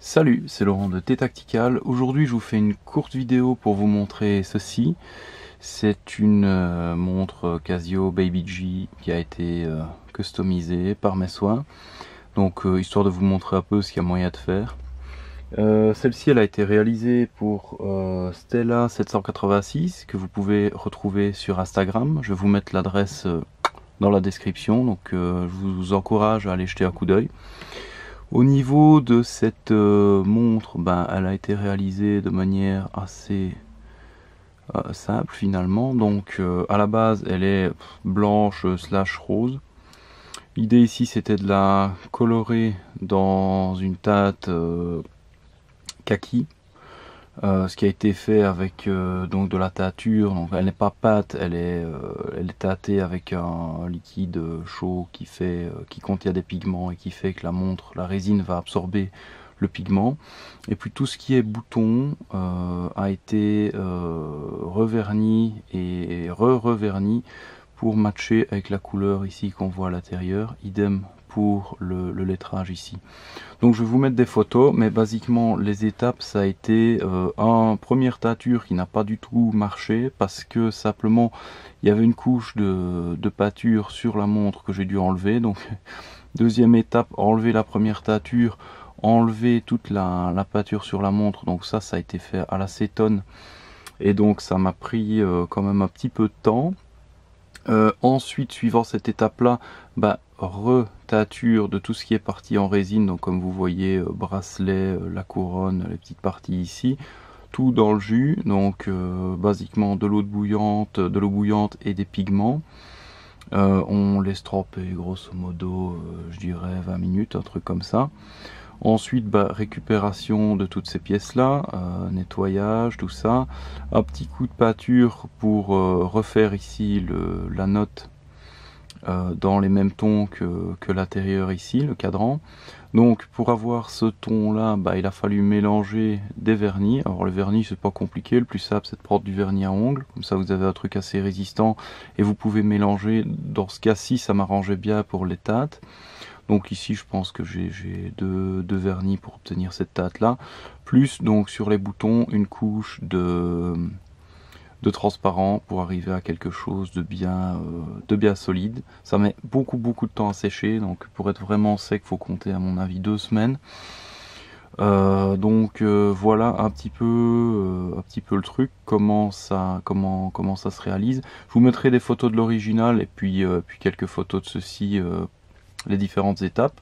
Salut, c'est Laurent de T-Tactical. Aujourd'hui, je vous fais une courte vidéo pour vous montrer ceci. C'est une montre Casio Baby G qui a été customisée par mes soins. Donc, histoire de vous montrer un peu ce qu'il y a moyen de faire. Celle-ci, elle a été réalisée pour Stella 786 que vous pouvez retrouver sur Instagram. Je vais vous mettre l'adresse dans la description. Donc, je vous encourage à aller jeter un coup d'œil. Au niveau de cette montre, elle a été réalisée de manière assez simple finalement. Donc à la base elle est blanche slash rose. L'idée ici c'était de la colorer dans une teinte kaki. Ce qui a été fait avec donc de la teinture, donc elle n'est pas pâte, elle est teintée avec un liquide chaud qui contient des pigments et qui fait que la résine va absorber le pigment. Et puis tout ce qui est bouton a été reverni et re-reverni pour matcher avec la couleur ici qu'on voit à l'intérieur. Idem pour le lettrage ici. Donc je vais vous mettre des photos, mais basiquement les étapes ça a été une première teinture qui n'a pas du tout marché parce que simplement il y avait une couche de peinture sur la montre que j'ai dû enlever. Donc deuxième étape, enlever la première teinture, enlever toute la peinture sur la montre. Donc ça a été fait à l'acétone et donc ça m'a pris quand même un petit peu de temps. Ensuite, suivant cette étape-là, reteinture de tout ce qui est parti en résine, donc comme vous voyez, bracelet, la couronne, les petites parties ici, tout dans le jus, donc basiquement de l'eau bouillante et des pigments. On laisse tremper grosso modo, je dirais 20 minutes, un truc comme ça. Ensuite, récupération de toutes ces pièces-là, nettoyage, tout ça. Un petit coup de peinture pour refaire ici la note dans les mêmes tons que l'intérieur ici, le cadran. Donc pour avoir ce ton-là, il a fallu mélanger des vernis. Alors le vernis, c'est pas compliqué, le plus simple c'est de prendre du vernis à ongles. Comme ça vous avez un truc assez résistant et vous pouvez mélanger. Dans ce cas-ci, ça m'arrangeait bien pour les teintes. Donc ici je pense que j'ai deux vernis pour obtenir cette teinte là, plus donc sur les boutons une couche de transparent pour arriver à quelque chose de bien solide. Ça met beaucoup de temps à sécher, donc pour être vraiment sec faut compter à mon avis 2 semaines. Voilà un petit peu le truc, comment ça se réalise. Je vous mettrai des photos de l'original et puis quelques photos de ceci, les différentes étapes.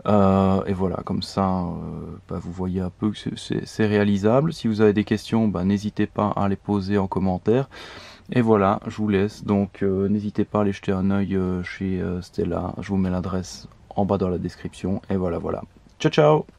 Et voilà, comme ça vous voyez un peu que c'est réalisable. Si vous avez des questions, n'hésitez pas à les poser en commentaire. Et voilà, je vous laisse, donc n'hésitez pas à aller jeter un œil chez Stella. Je vous mets l'adresse en bas dans la description. Et voilà. Ciao ciao.